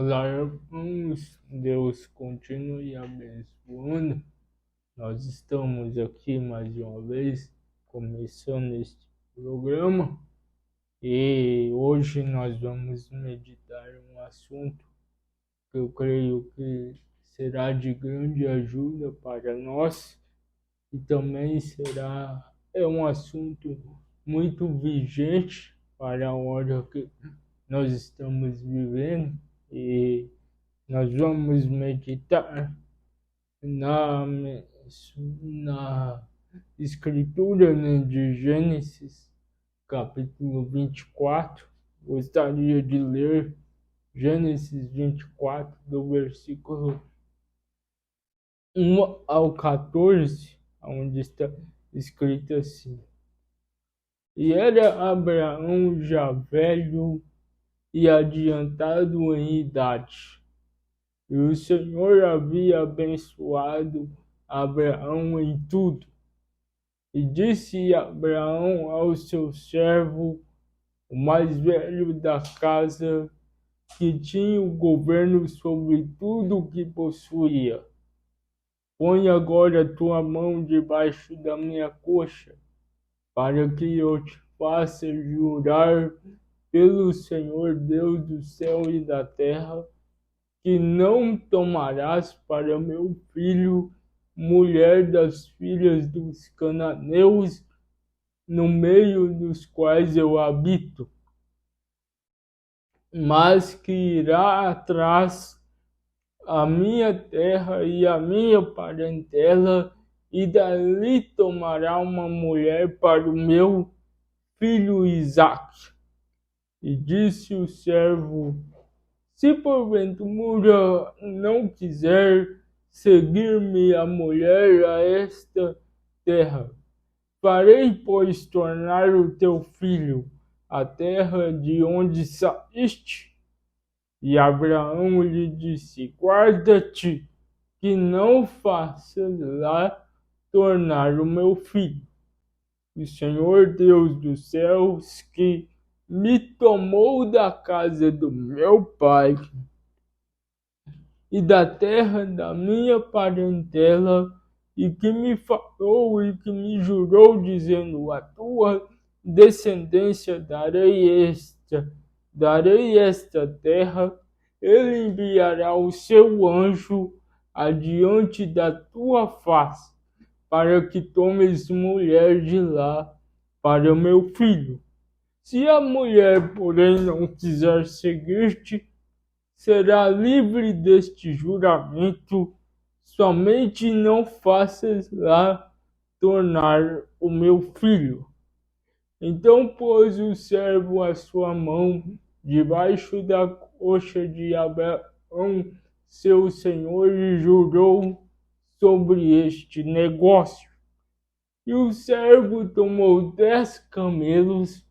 Olá, irmãos, Deus continue abençoando. Nós estamos aqui mais uma vez, começando este programa, e hoje nós vamos meditar um assunto que eu creio que será de grande ajuda para nós e também é um assunto muito vigente para a hora que nós estamos vivendo. E nós vamos meditar na escritura, né, de Gênesis, capítulo 24. Gostaria de ler Gênesis 24, do versículo 1 ao 14, onde está escrito assim: E era Abraão já velho e adiantado em idade, e o Senhor havia abençoado Abraão em tudo. E disse Abraão ao seu servo, o mais velho da casa, que tinha o governo sobre tudo o que possuía: Põe agora tua mão debaixo da minha coxa, para que eu te faça jurar pelo Senhor Deus do céu e da terra, que não tomarás para meu filho mulher das filhas dos cananeus, no meio dos quais eu habito, mas que irá atrás a minha terra e a minha parentela, e dali tomará uma mulher para o meu filho Isaque. E disse o servo: Se porventura não quiser seguir-me a mulher a esta terra, farei, pois, tornar o teu filho a terra de onde saíste. E Abraão lhe disse: Guarda-te, que não faças lá tornar o meu filho. O Senhor Deus dos céus, que me tomou da casa do meu pai e da terra da minha parentela, e que me falou e que me jurou, dizendo: A tua descendência darei esta terra, ele enviará o seu anjo adiante da tua face, para que tomes mulher de lá para meu filho. Se a mulher, porém, não quiser seguir-te, será livre deste juramento, somente não faças lá tornar o meu filho. Então pôs o servo a sua mão debaixo da coxa de Abraão, seu senhor, e jurou sobre este negócio. E o servo tomou 10 camelos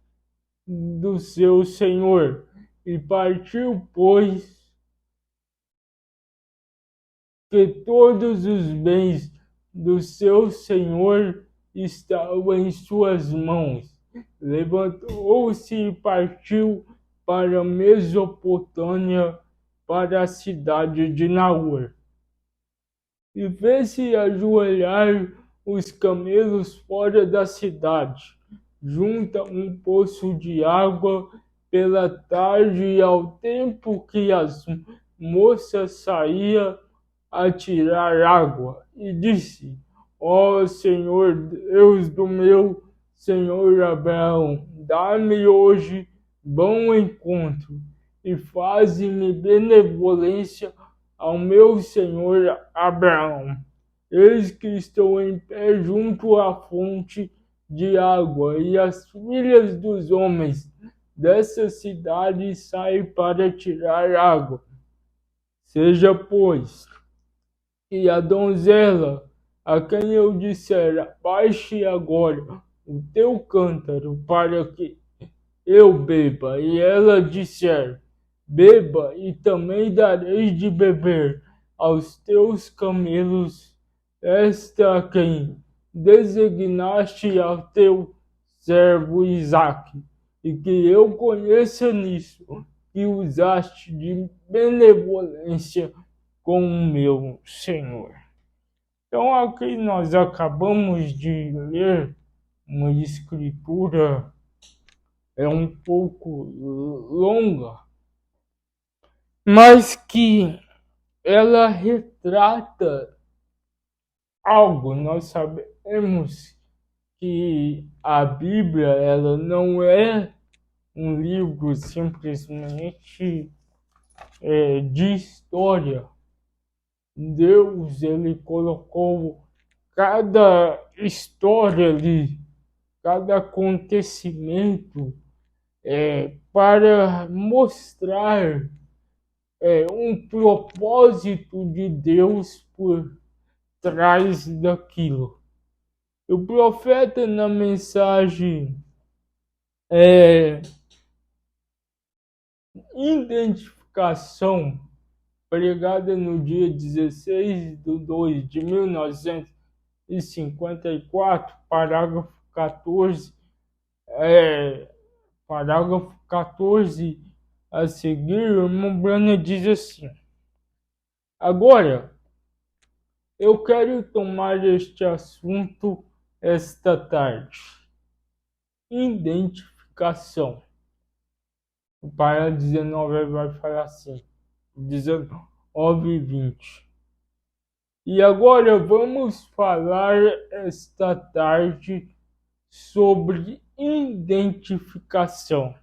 do seu senhor, e partiu, pois, que todos os bens do seu senhor estavam em suas mãos. Levantou-se e partiu para a Mesopotâmia, para a cidade de Naor. E fez-se ajoelhar os camelos fora da cidade, junto a um poço de água, pela tarde, e ao tempo que as moças saíam a tirar água, e disse: Ó Senhor Deus do meu senhor Abraão, dá-me hoje bom encontro, e faze-me benevolência ao meu senhor Abraão. Eis que estou em pé junto à fonte de água, e as filhas dos homens dessa cidade saem para tirar água. Seja, pois, e a donzela, a quem eu disser: Abaixe agora o teu cântaro para que eu beba, e ela disser: Beba, e também darei de beber aos teus camelos, esta a quem designaste ao teu servo Isaque, e que eu conheça nisso, que usaste de benevolência com o meu Senhor. Então aqui nós acabamos de ler uma escritura um pouco longa, mas que ela retrata algo. Nós sabemos que a Bíblia ela não é um livro simplesmente de história. Deus ele colocou cada história ali, cada acontecimento para mostrar um propósito de Deus por trás daquilo. O profeta na mensagem identificação pregada no dia 16/2/1954, parágrafo 14, parágrafo 14 a seguir, o irmão Branham diz assim: agora, eu quero tomar este assunto esta tarde. Identificação. O para 19 vai falar assim, 19:20. E agora vamos falar esta tarde sobre identificação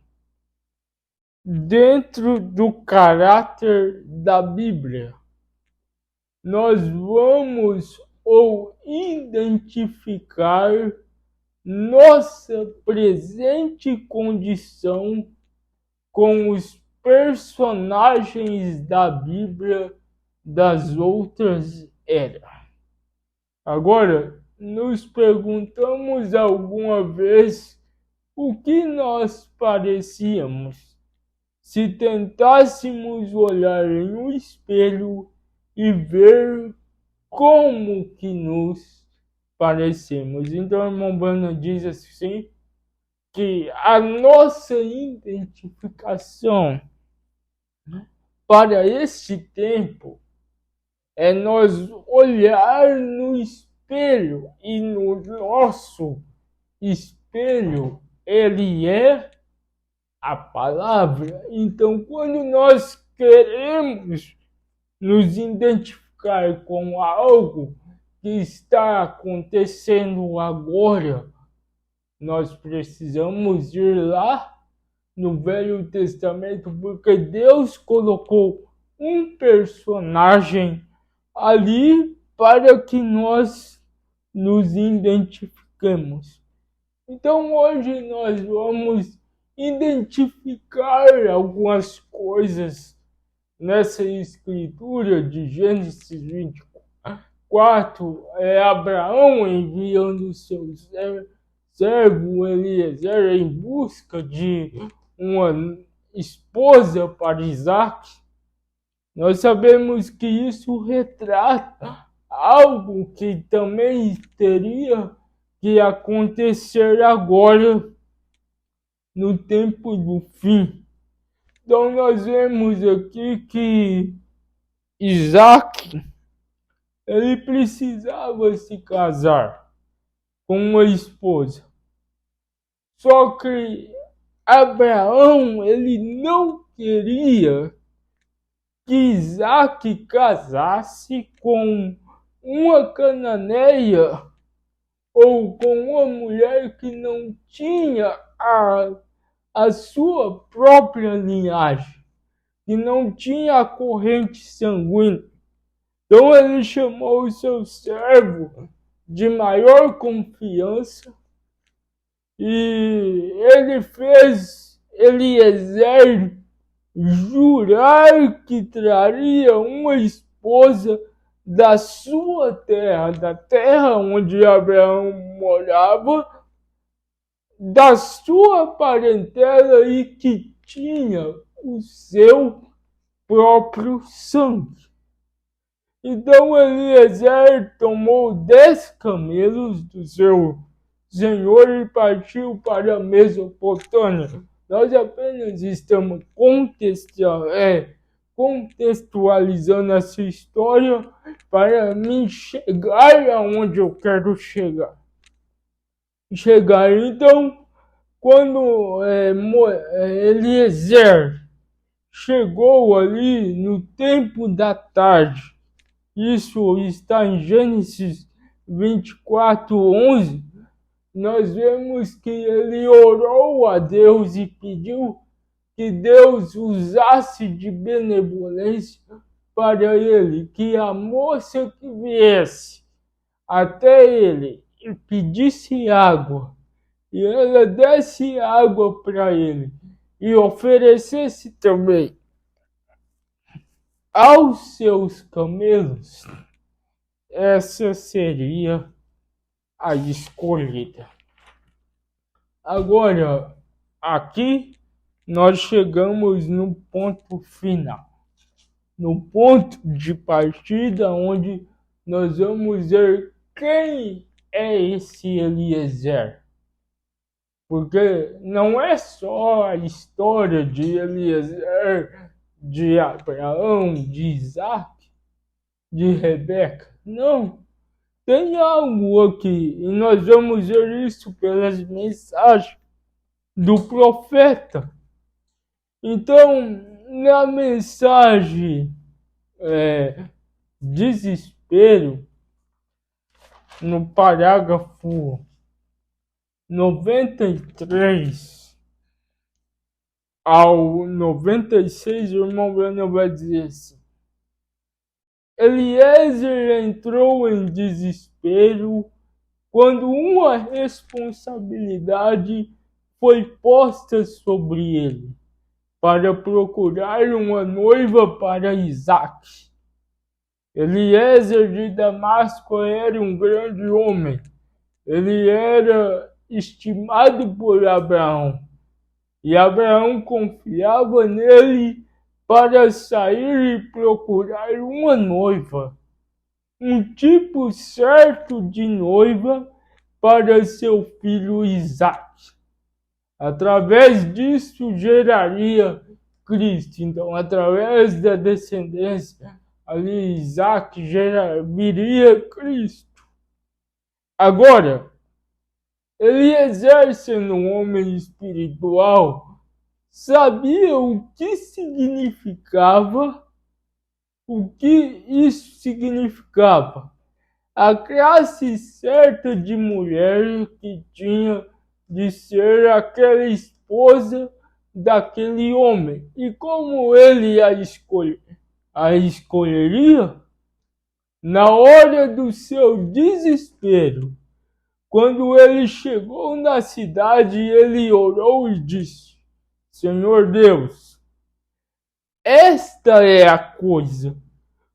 dentro do caráter da Bíblia. Nós vamos identificar nossa presente condição com os personagens da Bíblia das outras eras. Agora, nos perguntamos alguma vez o que nós parecíamos se tentássemos olhar em um espelho e ver como que nos parecemos. Então, o irmão Branham diz assim, que a nossa identificação para este tempo é nós olhar no espelho, e no nosso espelho ele é a palavra. Então, quando nós queremos nos identificar com algo que está acontecendo agora, nós precisamos ir lá no Velho Testamento, porque Deus colocou um personagem ali para que nós nos identifiquemos. Então hoje nós vamos identificar algumas coisas nessa escritura de Gênesis 24, Abraão enviando seu servo Eliezer em busca de uma esposa para Isaac. Nós sabemos que isso retrata algo que também teria que acontecer agora no tempo do fim. Então nós vemos aqui que Isaac ele precisava se casar com uma esposa. Só que Abraão ele não queria que Isaac casasse com uma cananeia ou com uma mulher que não tinha a sua própria linhagem, que não tinha a corrente sanguínea. Então ele chamou o seu servo de maior confiança e ele fez Eliezer jurar que traria uma esposa da sua terra, da terra onde Abraão morava, da sua parentela e que tinha o seu próprio sangue. Então Eliezer tomou 10 camelos do seu senhor e partiu para a Mesopotâmia, Nós apenas estamos contextualizando essa história para mim chegar aonde eu quero chegar. Então, quando Eliezer chegou ali no tempo da tarde, isso está em Gênesis 24:11, nós vemos que ele orou a Deus e pediu que Deus usasse de benevolência para ele, que a moça que viesse até ele e pedisse água, e ela desse água para ele, e oferecesse também aos seus camelos, essa seria a escolhida. Agora, aqui nós chegamos no ponto final, no ponto de partida, onde nós vamos ver quem é esse Eliezer. Porque não é só a história de Eliezer, de Abraão, de Isaac, de Rebeca. Não. Tem algo aqui, e nós vamos ver isso pelas mensagens do profeta. Então, na mensagem desespero, no parágrafo 93 ao 96, o irmão Breno vai dizer assim: Eliezer entrou em desespero quando uma responsabilidade foi posta sobre ele para procurar uma noiva para Isaac. Eliezer de Damasco era um grande homem. Ele era estimado por Abraão. E Abraão confiava nele para sair e procurar uma noiva, um tipo certo de noiva para seu filho Isaac. Através disso geraria Cristo. Então, através da descendência, ali Isaac viria Cristo. Agora, Eliezer, sendo um homem espiritual, sabia o que isso significava. A classe certa de mulher que tinha de ser aquela esposa daquele homem. E como ele a escolheria? Na hora do seu desespero, quando ele chegou na cidade, ele orou e disse: Senhor Deus, esta é a coisa.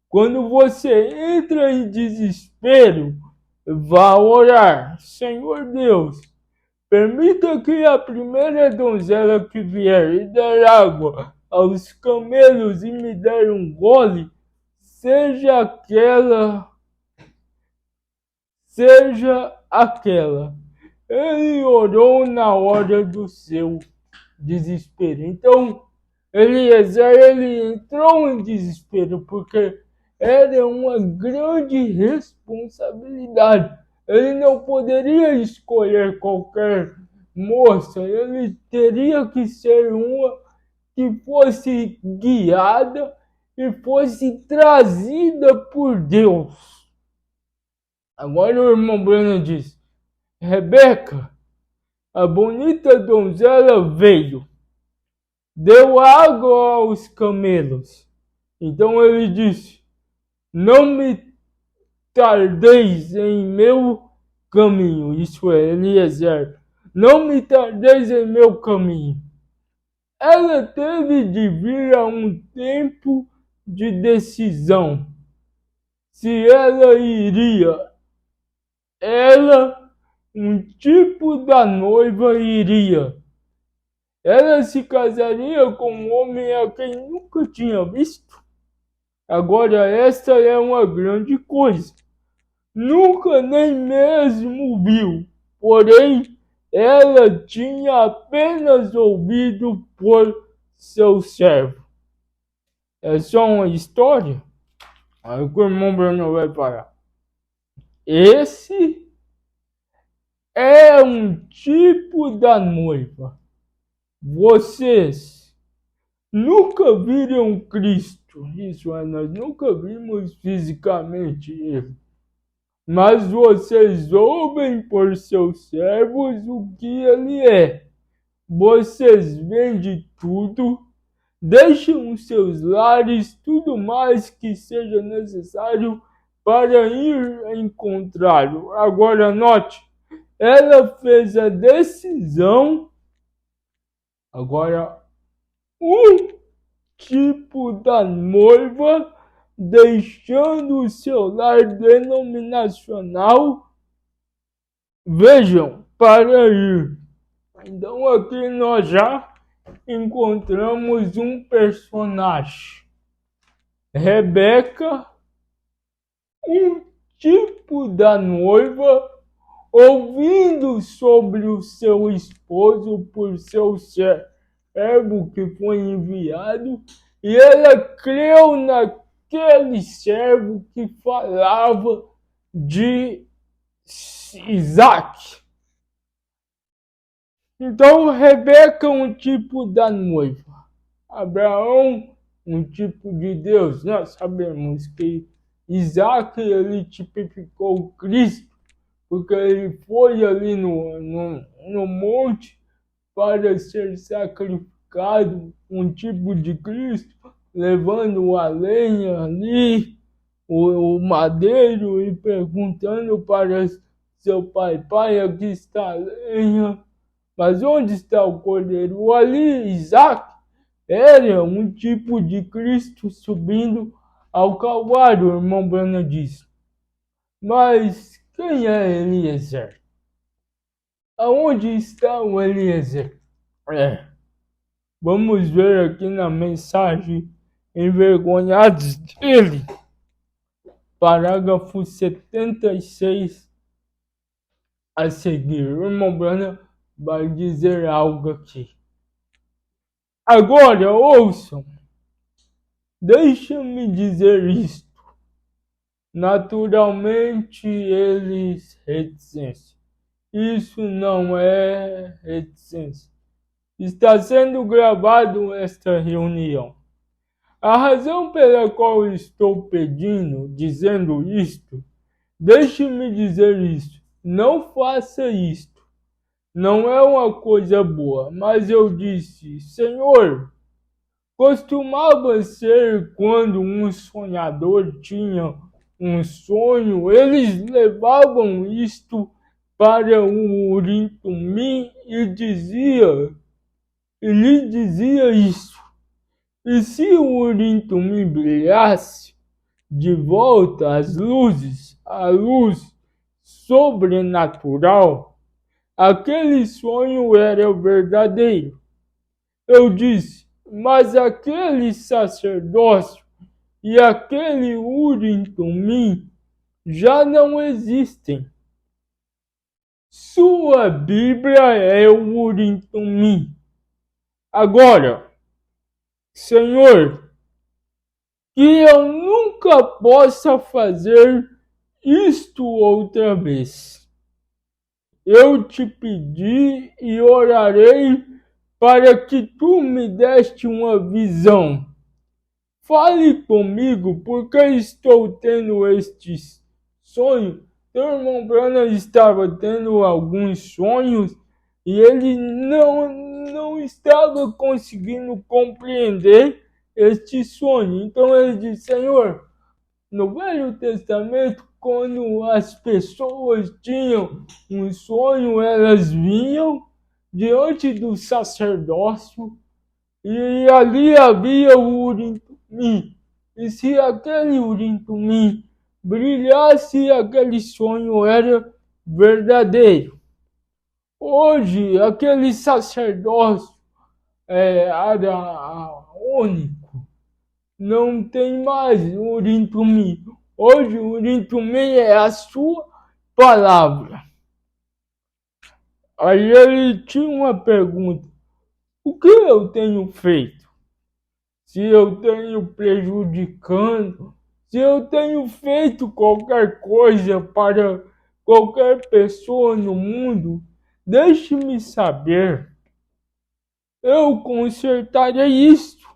Quando você entra em desespero, vá orar. Senhor Deus, permita que a primeira donzela que vier e der água aos camelos e me der um gole, seja aquela. Ele orou na hora do seu desespero. Então, Eliezer, ele entrou em desespero porque era uma grande responsabilidade. Ele não poderia escolher qualquer moça, ele teria que ser uma que fosse guiada e fosse trazida por Deus. Agora o irmão Breno diz: Rebeca, a bonita donzela veio, deu água aos camelos. Então ele disse: não me tardeis em meu caminho. Isso é, Eliezer, não me tardeis em meu caminho. Ela teve de vir a um tempo de decisão. Se ela iria, um tipo da noiva iria. Ela se casaria com um homem a quem nunca tinha visto. Agora, esta é uma grande coisa. Nunca nem mesmo viu. Porém, ela tinha apenas ouvido por seu servo. É só uma história? Aí o irmão Bruno vai parar. Esse é um tipo da noiva. Vocês nunca viram Cristo. Isso é, nós nunca vimos fisicamente ele. Mas vocês ouvem por seus servos o que ele é. Vocês vendem tudo, deixam os seus lares, tudo mais que seja necessário para ir encontrá-lo. Agora note, ela fez a decisão. Agora, um tipo da noiva deixando o seu lar denominacional, vejam, para ir. Então aqui nós já encontramos um personagem. Rebeca, um tipo da noiva, ouvindo sobre o seu esposo por seu servo que foi enviado, e ela creu naquele servo que falava de Isaac. Então, Rebeca é um tipo da noiva. Abraão, um tipo de Deus. Nós sabemos que Isaac, ele tipificou Cristo, porque ele foi ali no monte para ser sacrificado, um tipo de Cristo, levando a lenha ali, o madeiro, e perguntando para seu pai, aqui está a lenha, mas onde está o cordeiro? Ali, Isaac era um tipo de Cristo subindo ao Calvário, o irmão Brana diz. Mas quem é Eliezer? Aonde está o Eliezer? Vamos ver aqui na mensagem Envergonhados dele, parágrafo 76 a seguir. O irmão Brana vai dizer algo aqui. Agora, ouçam. Deixa-me dizer isto. Naturalmente, eles reticência. Isso não é reticência. Está sendo gravado esta reunião. A razão pela qual estou dizendo isto, deixe-me dizer isto. Não faça isto. Não é uma coisa boa. Mas eu disse, Senhor, costumava ser quando um sonhador tinha um sonho, eles levavam isto para o Urim-Tumim e lhe dizia isso. E se o Urim-Tumim brilhasse de volta a luz sobrenatural, aquele sonho era verdadeiro. Eu disse, mas aquele sacerdócio e aquele Urim-Tumim já não existem. Sua Bíblia é o Urim-Tumim. Agora, Senhor, que eu nunca possa fazer isto outra vez. Eu te pedi e orarei para que tu me deste uma visão. Fale comigo, porque estou tendo este sonho. Seu irmão Brana estava tendo alguns sonhos e ele não estava conseguindo compreender este sonho. Então ele disse, Senhor, no Velho Testamento, quando as pessoas tinham um sonho, elas vinham diante do sacerdócio e ali havia o Urim-Tumim. E se aquele Urim-Tumim brilhasse, aquele sonho era verdadeiro. Hoje, aquele sacerdócio único não tem mais o Urim-Tumim. Hoje, o Urim-Tumim é a sua palavra. Aí ele tinha uma pergunta: o que eu tenho feito? Se eu tenho prejudicando, se eu tenho feito qualquer coisa para qualquer pessoa no mundo, deixe-me saber. Eu consertarei isto.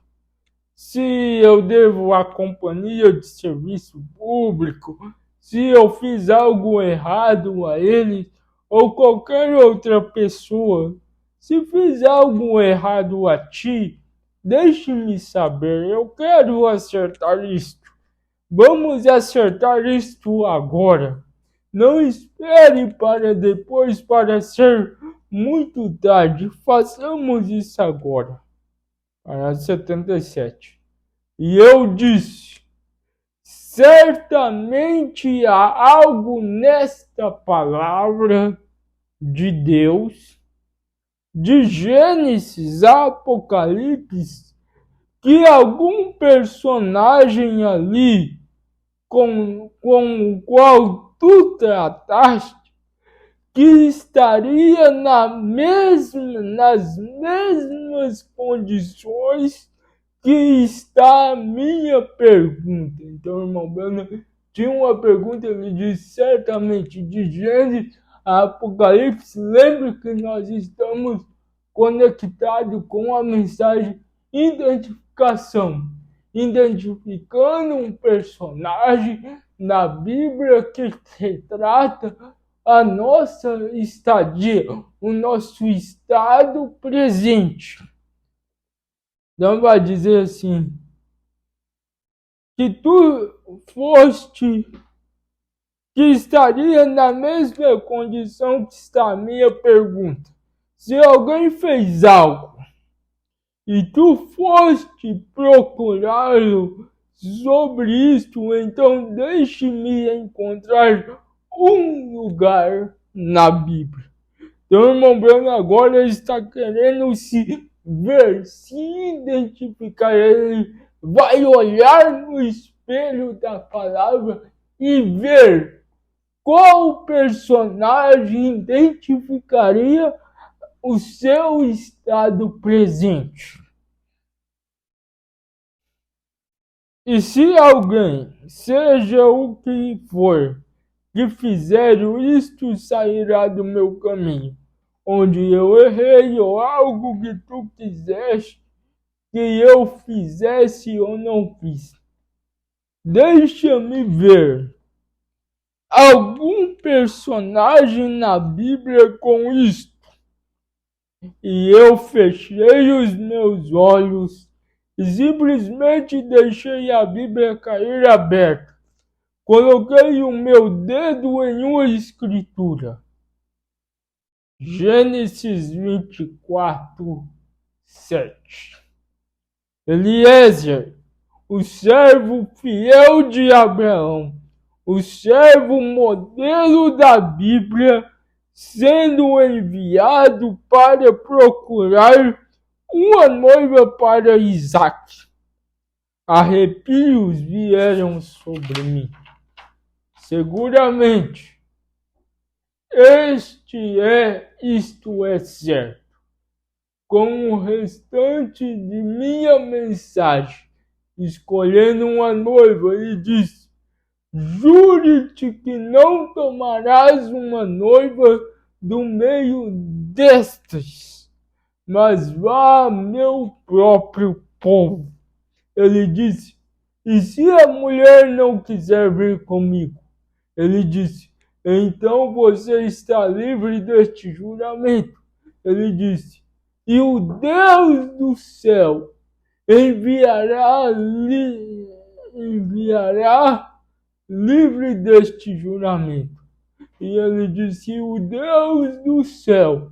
Se eu devo à companhia de serviço público, se eu fiz algo errado a ele ou qualquer outra pessoa, se fiz algo errado a ti, deixe-me saber, eu quero acertar isto. Vamos acertar isto agora. Não espere para depois, para ser muito tarde. Façamos isso agora. Parágrafo 77. E eu disse: certamente há algo nesta palavra de Deus, de Gênesis a Apocalipse, que algum personagem ali com o qual tu trataste, que estaria nas mesmas condições que está a minha pergunta. Então, irmão Brana tinha uma pergunta, ele disse certamente de Gênesis a Apocalipse. Lembre que nós estamos conectados com a mensagem identificação, identificando um personagem na Bíblia que retrata a nossa estadia, o nosso estado presente. Então vai dizer assim, que tu foste, que estaria na mesma condição que está a minha pergunta. Se alguém fez algo e tu foste procurá-lo sobre isto, então deixe-me encontrar um lugar na Bíblia. Então, irmão Brano agora está querendo se ver, se identificar. Ele vai olhar no espelho da palavra e ver qual personagem identificaria o seu estado presente. E se alguém, seja o que for, que fizer isto, sairá do meu caminho, onde eu errei, ou algo que tu quiseste que eu fizesse ou não fiz. Deixa-me ver algum personagem na Bíblia com isto. E eu fechei os meus olhos e simplesmente deixei a Bíblia cair aberta. Coloquei o meu dedo em uma escritura. Gênesis 24, 7. Eliezer, o servo fiel de Abraão, o servo modelo da Bíblia, sendo enviado para procurar uma noiva para Isaac. Arrepios vieram sobre mim. Seguramente, isto é certo. Com o restante de minha mensagem, escolhendo uma noiva, e disse: jure-te que não tomarás uma noiva do meio destas, mas vá a meu próprio povo. Ele disse: e se a mulher não quiser vir comigo? Ele disse: então você está livre deste juramento. Ele disse: e o Deus do céu enviará livre deste juramento. E ele disse: o Deus do céu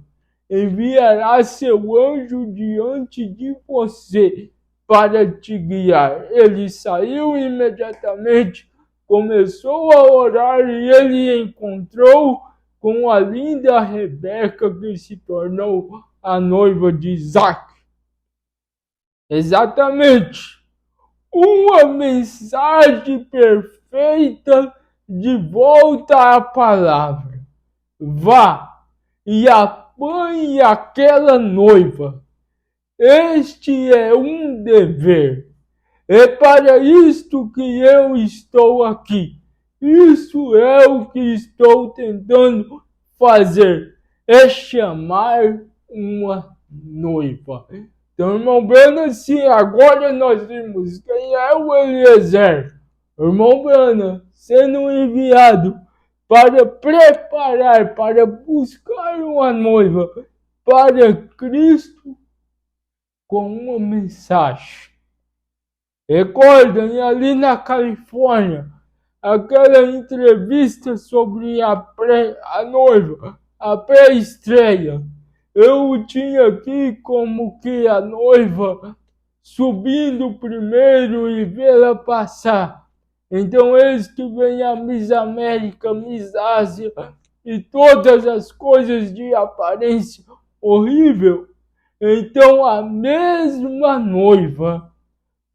enviará seu anjo diante de você para te guiar. Ele saiu imediatamente, começou a orar e ele encontrou com a linda Rebeca, que se tornou a noiva de Isaac. Exatamente. Uma mensagem perfeita de volta à palavra. Vá e acompanhe aquela noiva. Este é um dever. É para isto que eu estou aqui. Isso é o que estou tentando fazer. É chamar uma noiva. Então, irmão Brana, sim, agora nós vimos quem é o Eliezer. Irmão Brana, sendo enviado para preparar, para buscar uma noiva para Cristo com uma mensagem. Recordem ali na Califórnia, aquela entrevista sobre a noiva, a pré-estreia. Eu tinha aqui como que a noiva subindo primeiro e vê-la passar. Então eis que vem a Miss América, Miss Ásia e todas as coisas de aparência horrível. Então a mesma noiva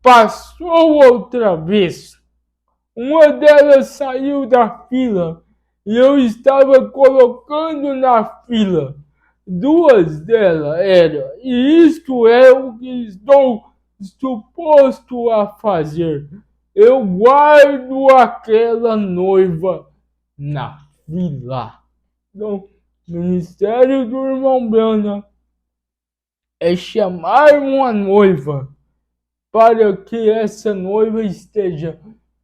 passou outra vez. Uma delas saiu da fila e eu estava colocando na fila. Duas delas eram, e isto é o que estou suposto a fazer. Eu guardo aquela noiva na fila. Então, o ministério do irmão Brana é chamar uma noiva para que essa noiva esteja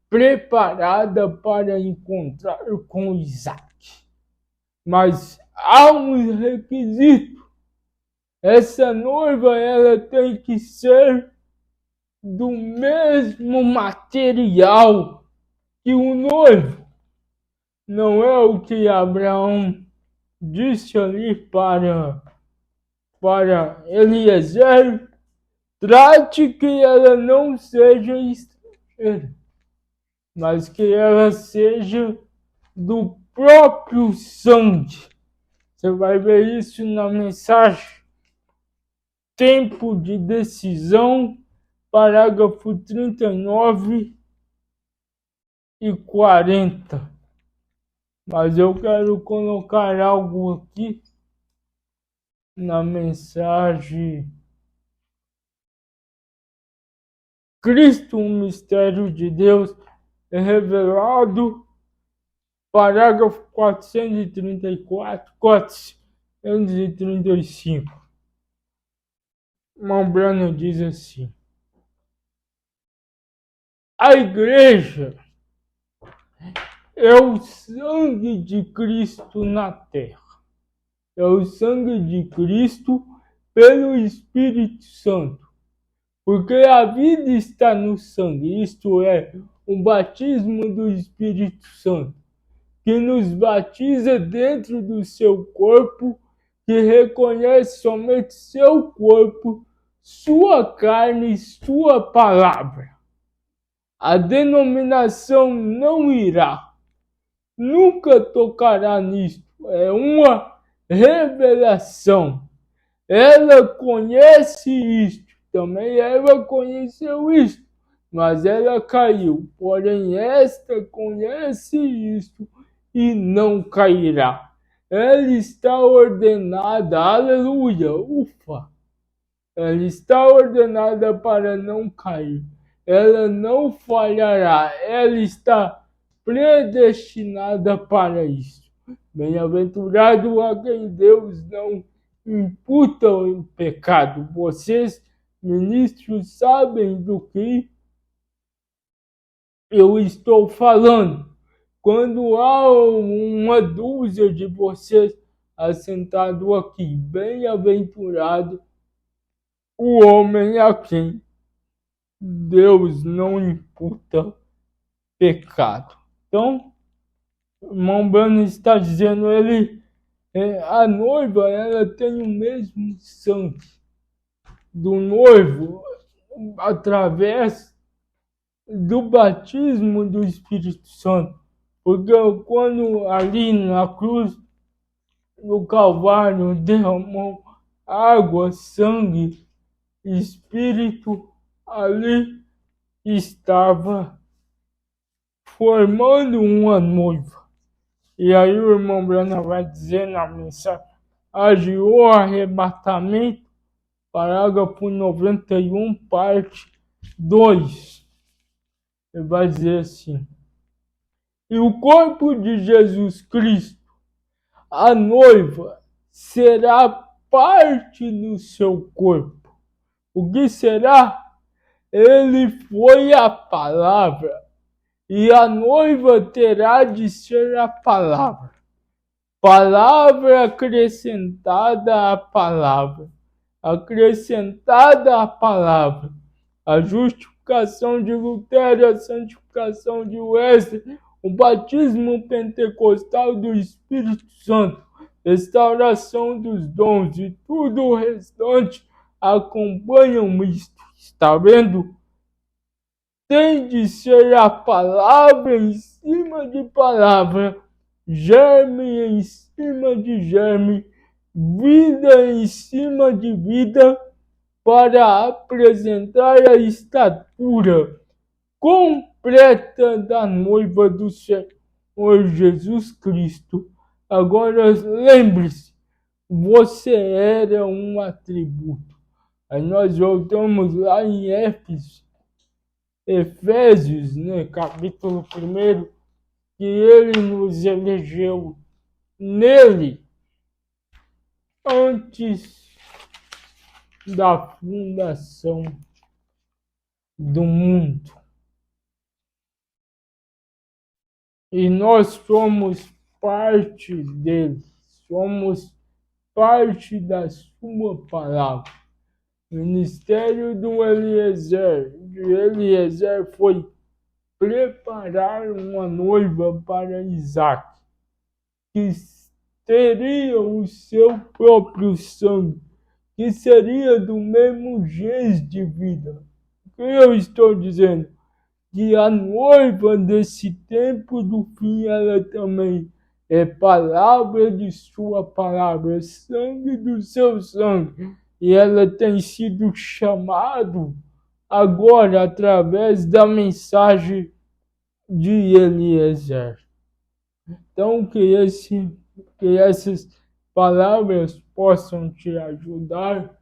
preparada para encontrar com Isaac. Mas há um requisito. Essa noiva ela tem que ser do mesmo material que o noivo. Não é o que Abraão disse ali para Eliezer. Trate que ela não seja estrangeira, mas que ela seja do próprio sangue. Você vai ver isso na mensagem Tempo de Decisão, parágrafo 39 e 40. Mas eu quero colocar algo aqui na mensagem Cristo, um mistério de Deus, é revelado, parágrafo 434, 435. Irmão Brano diz assim: a igreja é o sangue de Cristo na terra. É o sangue de Cristo pelo Espírito Santo. Porque a vida está no sangue, isto é, o batismo do Espírito Santo, que nos batiza dentro do seu corpo, que reconhece somente seu corpo, sua carne e sua palavra. A denominação não irá, nunca tocará nisto, é uma revelação. Ela conhece isto. Também Eva conheceu isto, mas ela caiu. Porém, esta conhece isto e não cairá. Ela está ordenada, aleluia, ufa. Ela está ordenada para não cair. Ela não falhará. Ela está predestinada para isso. Bem-aventurado a quem Deus não imputa o pecado. Vocês, ministros, sabem do que eu estou falando. Quando há uma dúzia de vocês assentado aqui, bem-aventurado o homem a quem Deus não imputa pecado. Então, o irmão Brano está dizendo, a noiva ela tem o mesmo sangue do noivo através do batismo do Espírito Santo. Porque quando ali na cruz, no Calvário, derramou água, sangue, Espírito, ali estava formando uma noiva. E aí o irmão Brana vai dizer na mensagem Agiou arrebatamento, parágrafo 91, parte 2. Ele vai dizer assim: e o corpo de Jesus Cristo, a noiva, será parte do seu corpo. O que será? Ele foi a palavra, e a noiva terá de ser a palavra. Palavra acrescentada à palavra, acrescentada à palavra. A justificação de Lutero, a santificação de Wesley, o batismo pentecostal do Espírito Santo, restauração dos dons e tudo o restante acompanham isto. Está vendo? Tem de ser a palavra em cima de palavra, germe em cima de germe, vida em cima de vida, para apresentar a estatura completa da noiva do Senhor Jesus Cristo. Agora lembre-se, você era um atributo. Aí nós voltamos lá em Efésios, né, capítulo 1, que ele nos elegeu nele antes da fundação do mundo. E nós somos parte dele, somos parte da sua palavra. O ministério do Eliezer foi preparar uma noiva para Isaac, que teria o seu próprio sangue, que seria do mesmo genes de vida. O que eu estou dizendo? Que a noiva desse tempo do fim, ela também é palavra de sua palavra, sangue do seu sangue. E ela tem sido chamada agora através da mensagem de Eliezer. Então, que essas palavras possam te ajudar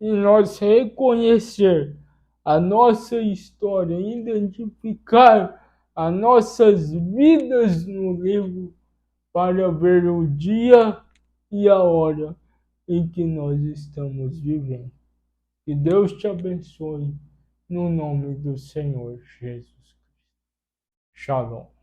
e nós reconhecer a nossa história, identificar as nossas vidas no livro para ver o dia e a hora em que nós estamos vivendo. Que Deus te abençoe no nome do Senhor Jesus Cristo. Shalom.